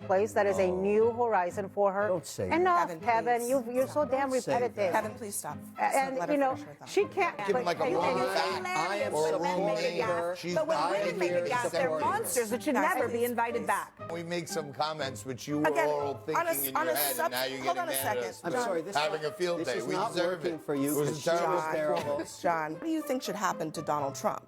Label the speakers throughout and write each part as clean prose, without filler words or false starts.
Speaker 1: place. That is a new horizon for her.
Speaker 2: Don't say
Speaker 1: Enough,
Speaker 3: Kevin,
Speaker 1: Kevin.
Speaker 3: please.
Speaker 1: You're so damn repetitive.
Speaker 3: Kevin, please stop.
Speaker 1: And,
Speaker 3: Let her
Speaker 1: you know,
Speaker 3: finish her thought.
Speaker 1: she can't.
Speaker 4: Give him like a long fact.
Speaker 2: I am
Speaker 4: or a
Speaker 2: supporting her.
Speaker 3: But when women make a gaffe, they're monsters
Speaker 1: That should never be invited back.
Speaker 4: We make some comments which you were
Speaker 3: Again,
Speaker 4: all thinking in your head, and now you're
Speaker 3: hold on
Speaker 4: getting
Speaker 3: a
Speaker 4: mad at
Speaker 3: second.
Speaker 4: us
Speaker 2: I'm
Speaker 4: for
Speaker 2: sorry, this
Speaker 4: having a field
Speaker 2: this
Speaker 4: day.
Speaker 2: is
Speaker 4: We
Speaker 2: not
Speaker 4: deserve
Speaker 2: working
Speaker 4: it.
Speaker 2: for you
Speaker 4: It was a
Speaker 2: because
Speaker 4: terrible
Speaker 2: John, terrible.
Speaker 3: John, what do you think should happen to Donald Trump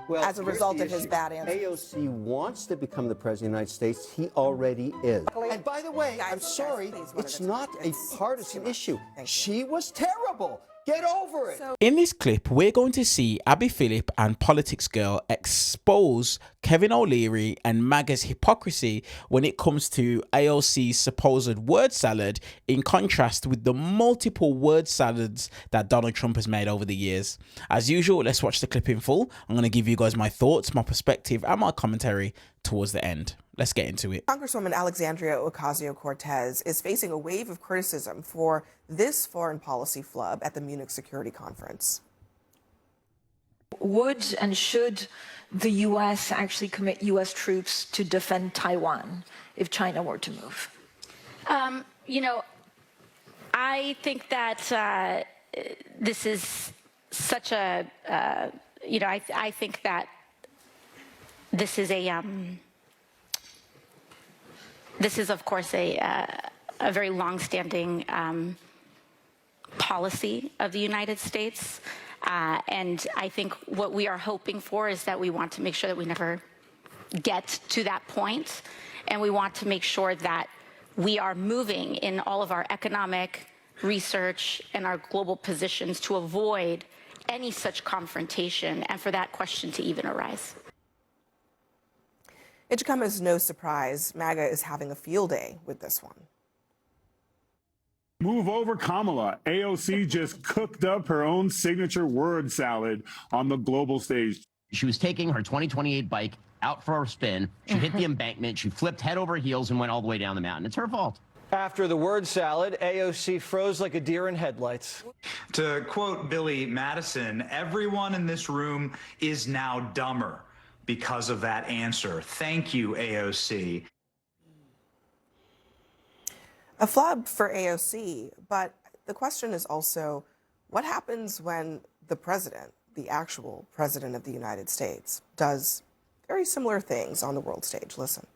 Speaker 2: Well,
Speaker 3: as a
Speaker 2: here's
Speaker 3: result
Speaker 2: the
Speaker 3: of his
Speaker 2: issue.
Speaker 3: bad answers?
Speaker 2: AOC wants to become the president of the United States. He already is. And by the way, I'm sorry,
Speaker 3: please, one
Speaker 2: it's
Speaker 3: at a
Speaker 2: not
Speaker 3: time.
Speaker 2: a
Speaker 3: It's
Speaker 2: partisan
Speaker 3: too much.
Speaker 2: issue.
Speaker 3: Thank you.
Speaker 2: She was terrible. Get over it.
Speaker 5: In this clip, we're going to see Abby Phillip and PoliticsGirl expose Kevin O'Leary and MAGA's hypocrisy when it comes to AOC's supposed word salad, in contrast with the multiple word salads that Donald Trump has made over the years. As usual, let's watch the clip in full. I'm going to give you guys my thoughts, my perspective, and my commentary towards the end. Let's get into it.
Speaker 3: Congresswoman Alexandria Ocasio-Cortez is facing a wave of criticism for this foreign policy flub at the Munich Security Conference.
Speaker 6: Would and should the U.S. actually commit U.S. troops to defend Taiwan if China were to move?
Speaker 7: You know, I think that this is such a, you know, I think that this is a, this is, of course, a very long-standing policy of the United States. And I think what we are hoping for is that we want to make sure that we never get to that point. And we want to make sure that we are moving in all of our economic research and our global positions to avoid any such confrontation and for that question to even arise.
Speaker 3: It should come as no surprise, MAGA is having a field day with this one.
Speaker 8: Move over Kamala. AOC just cooked up her own signature word salad on the global stage.
Speaker 9: She was taking her 2028 bike out for a spin. She hit the embankment. She flipped head over heels and went all the way down the mountain. It's her fault.
Speaker 10: After the word salad, AOC froze like a deer in headlights.
Speaker 11: To quote Billy Madison, everyone in this room is now dumber because of that answer. Thank you, AOC.
Speaker 3: A flub for AOC, but the question is also, what happens when the president, the actual president of the United States, does very similar things on the world stage? Listen.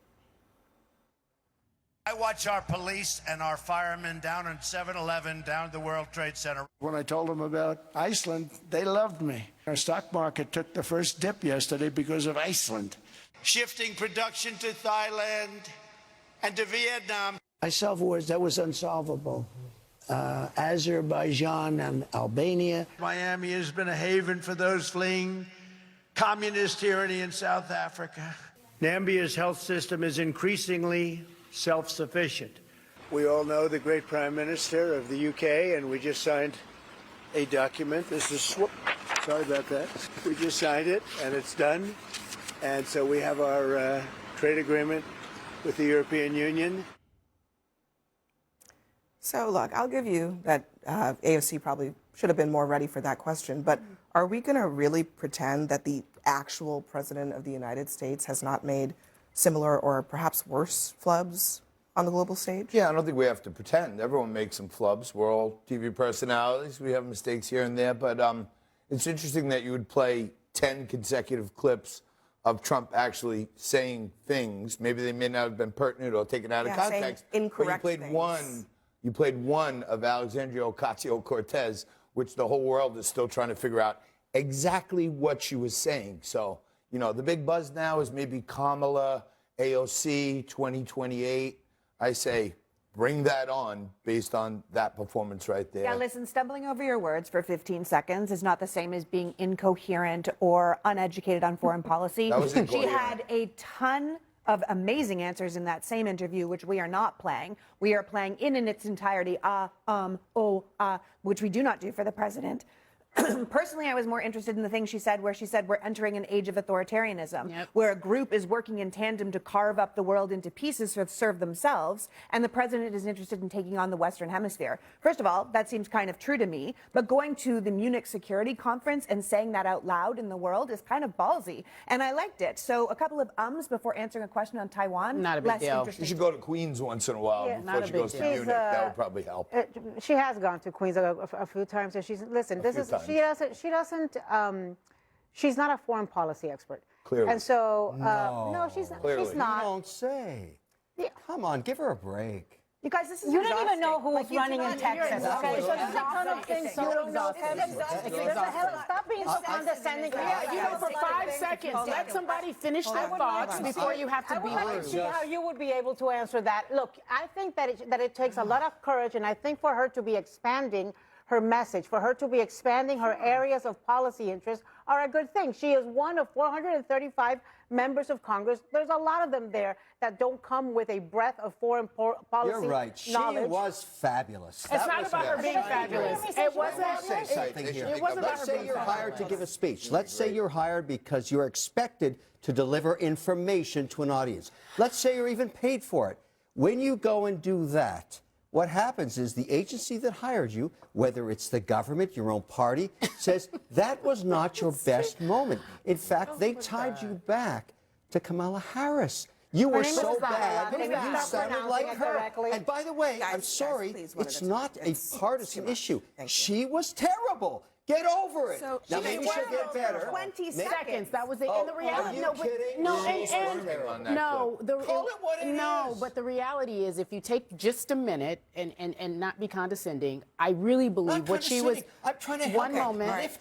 Speaker 12: I watch our police and our firemen down in 7-Eleven, down at the World Trade Center.
Speaker 13: When I told them about Iceland, they loved me. Our stock market took the first dip yesterday because of Iceland.
Speaker 12: Shifting production to Thailand and to Vietnam.
Speaker 13: I saw words that was unsolvable. Azerbaijan and Albania.
Speaker 12: Miami has been a haven for those fleeing communist tyranny in South Africa.
Speaker 13: Nambia's health system is increasingly self-sufficient. We all know the great Prime Minister of the UK, and we just signed a document. This is, sorry about that. We just signed it, and it's done. And so we have our trade agreement with the European Union.
Speaker 3: So look, I'll give you that AOC probably should have been more ready for that question, but are we going to really pretend that the actual president of the United States has not made similar or perhaps worse flubs on the global stage?
Speaker 4: Yeah, I don't think we have to pretend. Everyone makes some flubs. We're all TV personalities. We have mistakes here and there. But it's interesting that you would play 10 consecutive clips of Trump actually saying things. Maybe they may not have been pertinent or taken out of context.
Speaker 3: Incorrect
Speaker 4: but you played one of Alexandria Ocasio-Cortez, which the whole world is still trying to figure out exactly what she was saying. So, you know, the big buzz now is maybe Kamala, AOC, 2028. I say, bring that on based on that performance right there.
Speaker 1: Yeah, listen, stumbling over your words for 15 seconds is not the same as being incoherent or uneducated on foreign policy.
Speaker 4: That was incoherent.
Speaker 1: She had a ton of amazing answers in that same interview, which we are not playing. We are playing in its entirety, which we do not do for the president. Personally, I was more interested in the thing she said where she said we're entering an age of authoritarianism, where a group is working in tandem to carve up the world into pieces to serve themselves, and the president is interested in taking on the Western Hemisphere. First of all, that seems kind of true to me, but going to the Munich Security Conference and saying that out loud in the world is kind of ballsy, and I liked it. So a couple of ums before answering a question on Taiwan.
Speaker 14: Not a big deal.
Speaker 4: You should go to Queens once in a while before she goes to Munich. That would probably help.
Speaker 14: She has gone to Queens a few times, and she's she's not a foreign policy expert.
Speaker 2: Clearly.
Speaker 14: And so, no, she's not.
Speaker 2: Clearly.
Speaker 14: She's not.
Speaker 2: You don't say. Yeah. Come on, give her a break.
Speaker 1: You guys, this is
Speaker 14: You don't even
Speaker 1: exhausting.
Speaker 14: know who's
Speaker 1: Like, you
Speaker 14: running
Speaker 1: do
Speaker 14: in
Speaker 1: not-
Speaker 14: Texas.
Speaker 1: you're
Speaker 14: Okay, so there's a
Speaker 1: exhausting.
Speaker 14: ton of things
Speaker 1: It's
Speaker 14: you don't know.
Speaker 1: exhausting.
Speaker 14: Stop being so condescending.
Speaker 15: You know, for 5 seconds, let somebody finish their thoughts before you have to be
Speaker 14: I would
Speaker 15: rude.
Speaker 14: see how you would be able to answer that. Look, I think that it takes a lot of courage, and I think for her to be expanding her message, for her to be expanding her areas of policy interest are a good thing. She is one of 435 members of Congress. There's a lot of them there that don't come with a breadth of foreign policy
Speaker 2: You're right. She
Speaker 14: knowledge.
Speaker 2: was fabulous.
Speaker 15: It's not about her being fabulous. It wasn't.
Speaker 2: Say something here.
Speaker 15: It wasn't about
Speaker 2: Let's
Speaker 15: her
Speaker 2: say
Speaker 15: being
Speaker 2: you're hired
Speaker 15: fabulous.
Speaker 2: to give a speech. Let's say you're hired because you're expected to deliver information to an audience. Let's say you're even paid for it. When you go and do that, what happens is the agency that hired you, whether it's the government, your own party, says that was not your best moment. In fact, they tied you back to Kamala Harris. You were so bad, you sounded like her. And by the way, I'm sorry, it's not a partisan issue. She was terrible. Get over it.
Speaker 1: So
Speaker 2: now maybe she'll get better.
Speaker 1: 20
Speaker 15: seconds. That was it. And the reality,
Speaker 2: are you kidding?
Speaker 15: But the reality is, if you take just a minute and not be condescending, I really believe what she was.
Speaker 2: I'm trying to
Speaker 15: one moment.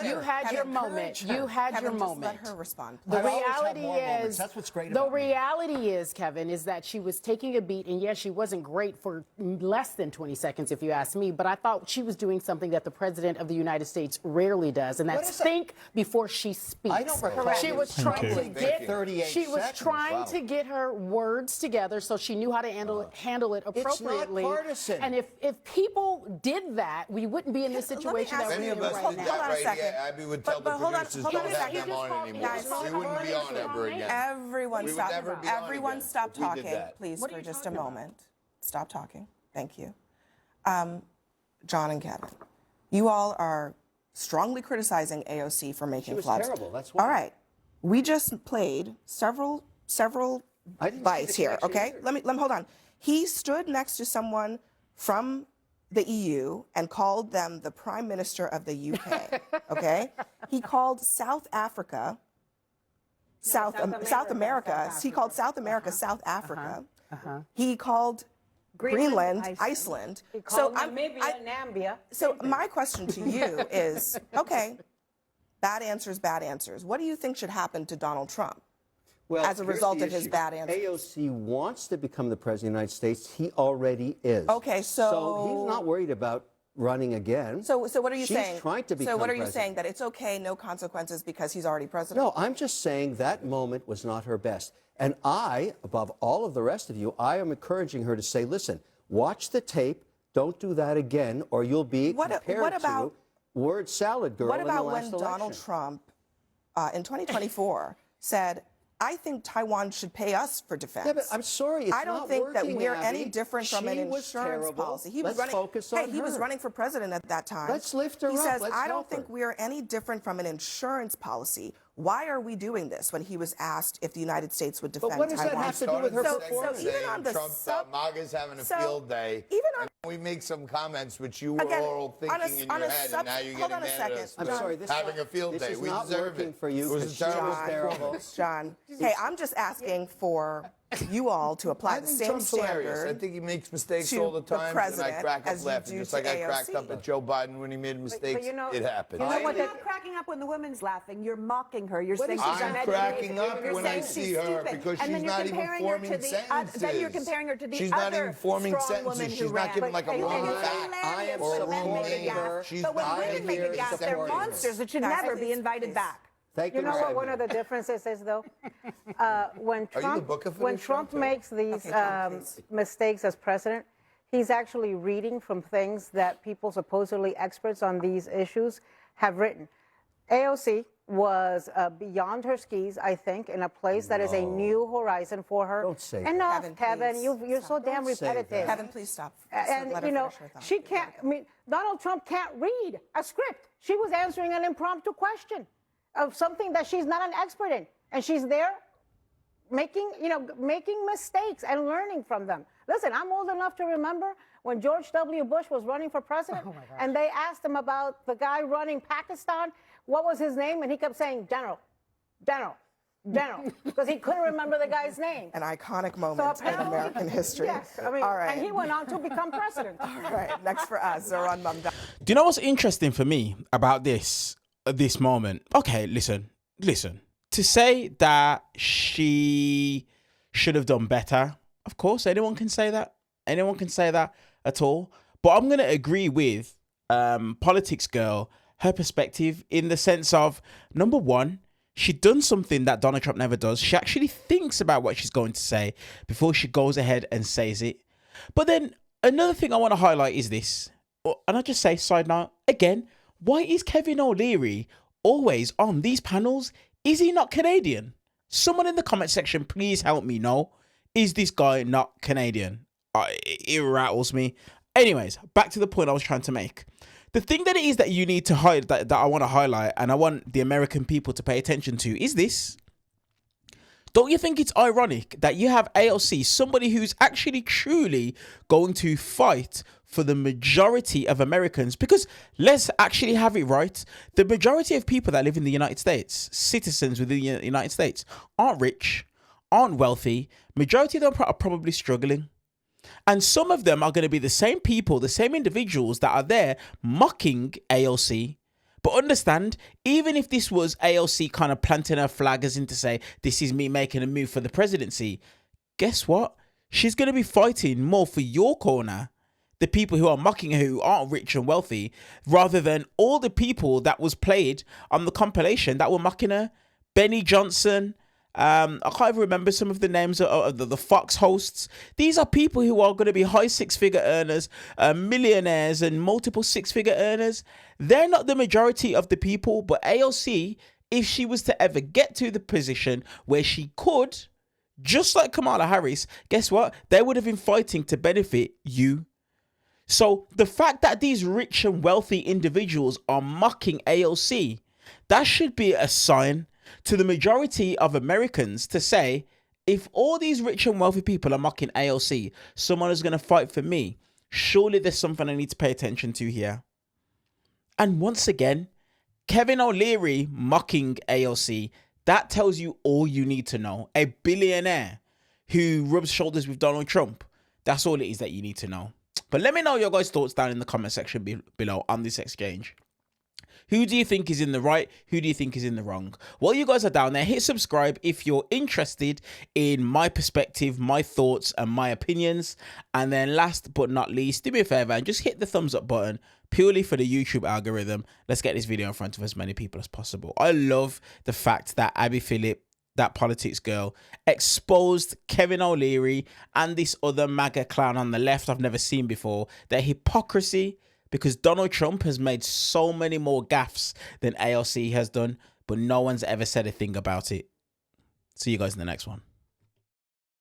Speaker 15: You had your moment. You had your moment.
Speaker 3: Let her respond.
Speaker 15: The reality is,
Speaker 2: that's what's great
Speaker 15: the
Speaker 2: about me.
Speaker 15: reality is, Kevin, is that she was taking a beat, and yes, she wasn't great for less than 20 seconds, if you ask me. But I thought she was doing something that the President of the United States rarely does, and that's think before she speaks.
Speaker 2: I don't recall.
Speaker 15: She was trying to get
Speaker 2: 38
Speaker 15: She was
Speaker 2: seconds.
Speaker 15: trying to get her words together so she knew how to handle it appropriately.
Speaker 2: It's not partisan.
Speaker 15: And if people did that, we wouldn't be in this situation that we're in right now.
Speaker 4: Hold on a second. Abby would tell the producers don't have them on anymore. We wouldn't be on ever again.
Speaker 3: Everyone stop talking, please, for just a moment. Stop talking. Thank you. John and Kevin, you all are strongly criticizing AOC for making floods.
Speaker 2: She was terrible, that's why.
Speaker 3: All right. We just played several bites here, okay? Let me hold on. He stood next to someone from the EU and called them the Prime Minister of the UK, okay? He called South Africa, South America. He called South America South Africa. He called Greenland, Iceland.
Speaker 14: He called Namibia, Nambia.
Speaker 3: So my question to you is, okay, bad answers. What do you think should happen to Donald Trump as a
Speaker 2: here's
Speaker 3: result
Speaker 2: the
Speaker 3: of his
Speaker 2: issue.
Speaker 3: bad answers?
Speaker 2: AOC wants to become the President of the United States. He already is.
Speaker 3: Okay, so
Speaker 2: he's not worried about running again.
Speaker 3: So what are you saying?
Speaker 2: She's trying to become
Speaker 3: So what are you
Speaker 2: president.
Speaker 3: saying, that it's okay, no consequences because he's already president?
Speaker 2: No, I'm just saying that moment was not her best. And I, above all of the rest of you, I am encouraging her to say, listen, watch the tape, don't do that again, or you'll be compared to word salad girl
Speaker 3: What
Speaker 2: in the
Speaker 3: about
Speaker 2: last
Speaker 3: when
Speaker 2: election.
Speaker 3: Donald Trump, in 2024, said, I think Taiwan should pay us for defense?
Speaker 2: Yeah, but I'm sorry, it's
Speaker 3: I don't
Speaker 2: not
Speaker 3: think that
Speaker 2: working,
Speaker 3: we're
Speaker 2: Abby.
Speaker 3: any different from an
Speaker 2: She was
Speaker 3: insurance
Speaker 2: terrible.
Speaker 3: policy. He
Speaker 2: Let's
Speaker 3: was running.
Speaker 2: focus on
Speaker 3: he was
Speaker 2: her.
Speaker 3: running for president at that time.
Speaker 2: Let's lift her
Speaker 3: He
Speaker 2: up.
Speaker 3: says,
Speaker 2: Let's
Speaker 3: I
Speaker 2: help
Speaker 3: don't think
Speaker 2: her.
Speaker 3: we're any different from an insurance policy. Why are we doing this? When he was asked if the United States would defend
Speaker 2: what does that
Speaker 3: Taiwan.
Speaker 2: have to do with her
Speaker 3: so
Speaker 2: performance?
Speaker 3: even on the
Speaker 4: Trump MAGA's having a
Speaker 3: so
Speaker 4: field day.
Speaker 3: even on
Speaker 4: and we make some comments which you were
Speaker 3: Again,
Speaker 4: all
Speaker 3: on a-
Speaker 4: thinking in
Speaker 3: on
Speaker 4: your
Speaker 3: a
Speaker 4: head,
Speaker 3: sub-
Speaker 4: and now you're
Speaker 3: hold
Speaker 4: getting
Speaker 3: on a
Speaker 4: mad at
Speaker 3: second.
Speaker 4: us
Speaker 2: I'm
Speaker 4: for
Speaker 2: sorry, this
Speaker 4: having a field
Speaker 2: this
Speaker 4: day.
Speaker 2: is
Speaker 4: We
Speaker 2: not
Speaker 4: deserve
Speaker 2: working
Speaker 4: it.
Speaker 2: for you
Speaker 4: It was a
Speaker 2: 'cause
Speaker 4: terrible
Speaker 2: John,
Speaker 4: performance.
Speaker 3: John, hey, I'm just asking for you all to apply
Speaker 4: I
Speaker 3: the
Speaker 4: think
Speaker 3: same
Speaker 4: Trump's hilarious.
Speaker 3: standard.
Speaker 4: I think he makes mistakes
Speaker 3: to
Speaker 4: all the
Speaker 3: the
Speaker 4: time, and I
Speaker 3: president
Speaker 4: crack
Speaker 3: as
Speaker 4: up
Speaker 3: you
Speaker 4: laughing,
Speaker 3: do
Speaker 4: just
Speaker 3: to
Speaker 4: like I cracked
Speaker 3: AOC.
Speaker 4: up at Joe Biden when he made mistakes.
Speaker 1: you know-
Speaker 4: It happens.
Speaker 1: You're not cracking up when the woman's laughing. You're mocking her. You're saying she's
Speaker 4: I'm
Speaker 1: uneducated.
Speaker 4: cracking up
Speaker 1: You're
Speaker 4: when
Speaker 1: saying
Speaker 4: I see
Speaker 1: she's
Speaker 4: her
Speaker 1: stupid.
Speaker 4: because
Speaker 1: And
Speaker 4: she's
Speaker 1: then you're
Speaker 4: not even
Speaker 1: comparing her
Speaker 4: forming
Speaker 1: to the
Speaker 4: sentences.
Speaker 1: then you're comparing her to the
Speaker 4: She's
Speaker 1: other
Speaker 4: not even forming
Speaker 1: strong
Speaker 4: sentences.
Speaker 1: woman who
Speaker 4: She's not
Speaker 1: ran.
Speaker 4: giving like a
Speaker 1: But
Speaker 4: wrong
Speaker 1: it's
Speaker 4: fact
Speaker 1: hilarious
Speaker 4: or a
Speaker 1: when men
Speaker 4: wrong
Speaker 1: make a
Speaker 4: name.
Speaker 1: gaffe.
Speaker 4: She's
Speaker 1: But when
Speaker 4: not
Speaker 1: women make a
Speaker 4: here
Speaker 1: gaffe, they're
Speaker 4: supporting her.
Speaker 1: monsters that should never be invited back.
Speaker 2: Thank
Speaker 14: You know what
Speaker 2: Mr.
Speaker 14: one of the differences is, though? When
Speaker 4: Are you the booker for
Speaker 14: when
Speaker 4: this show,
Speaker 14: Trump
Speaker 4: too?
Speaker 14: makes these
Speaker 3: Okay, John, please.
Speaker 14: mistakes as president, he's actually reading from things that people supposedly experts on these issues have written. AOC was beyond her skis, I think, in a place that is a new horizon for her.
Speaker 2: Don't say that.
Speaker 14: Enough, Kevin.
Speaker 3: please
Speaker 14: You're so damn repetitive.
Speaker 3: Kevin, please stop.
Speaker 14: And,
Speaker 3: Let her
Speaker 14: you know,
Speaker 3: finish her thought.
Speaker 14: she can't, I mean, Donald Trump can't read a script. She was answering an impromptu question of something that she's not an expert in. And she's there making mistakes and learning from them. Listen, I'm old enough to remember when George W. Bush was running for president, and they asked him about the guy running Pakistan. What was his name? And he kept saying, General, because he couldn't remember the guy's name.
Speaker 3: An iconic moment in American history.
Speaker 14: Yes, I mean,
Speaker 3: all right.
Speaker 14: and he went on to become president.
Speaker 3: All right, next for us, Zoran Mamdani.
Speaker 5: Do you know what's interesting for me about this moment? Okay, listen. To say that she should have done better, of course, anyone can say that. Anyone can say that at all. But I'm going to agree with PoliticsGirl, her perspective, in the sense of, number one, she'd done something that Donald Trump never does. She actually thinks about what she's going to say before she goes ahead and says it. But then another thing I want to highlight is this. And I just say, side note, again, why is Kevin O'Leary always on these panels? Is he not Canadian? Someone in the comment section, please help me know. Is this guy not Canadian? It rattles me. Anyways, back to the point I was trying to make. The thing that it is that you need to highlight, that I want to highlight, and I want the American people to pay attention to, is this. Don't you think it's ironic that you have AOC, somebody who's actually truly going to fight for the majority of Americans? Because let's actually have it right. The majority of people that live in the United States, citizens within the United States, aren't rich, aren't wealthy. Majority of them are probably struggling. And some of them are going to be the same people, the same individuals that are there mocking AOC. But understand, even if this was AOC kind of planting her flag as in to say, this is me making a move for the presidency, guess what? She's going to be fighting more for your corner, the people who are mocking her, who aren't rich and wealthy, rather than all the people that was played on the compilation that were mocking her. Benny Johnson, I can't even remember some of the names of the Fox hosts. These are people who are going to be high six-figure earners, millionaires and multiple six-figure earners. They're not the majority of the people, but AOC, if she was to ever get to the position where she could, just like Kamala Harris, guess what? They would have been fighting to benefit you. So the fact that these rich and wealthy individuals are mocking AOC, that should be a sign to the majority of Americans to say, if all these rich and wealthy people are mocking AOC, someone is going to fight for me. Surely there's something I need to pay attention to here. And once again, Kevin O'Leary mocking AOC, that tells you all you need to know. A billionaire who rubs shoulders with Donald Trump. That's all it is that you need to know. But let me know your guys' thoughts down in the comment section below on this exchange. Who do you think is in the right? Who do you think is in the wrong? While you guys are down there, hit subscribe if you're interested in my perspective, my thoughts, and my opinions. And then last but not least, do me a favor and just hit the thumbs up button purely for the YouTube algorithm. Let's get this video in front of as many people as possible. I love the fact that Abby Phillip, that PoliticsGirl, exposed Kevin O'Leary and this other MAGA clown on the left I've never seen before. Their hypocrisy, because Donald Trump has made so many more gaffes than AOC has done, but no one's ever said a thing about it. See you guys in the next one.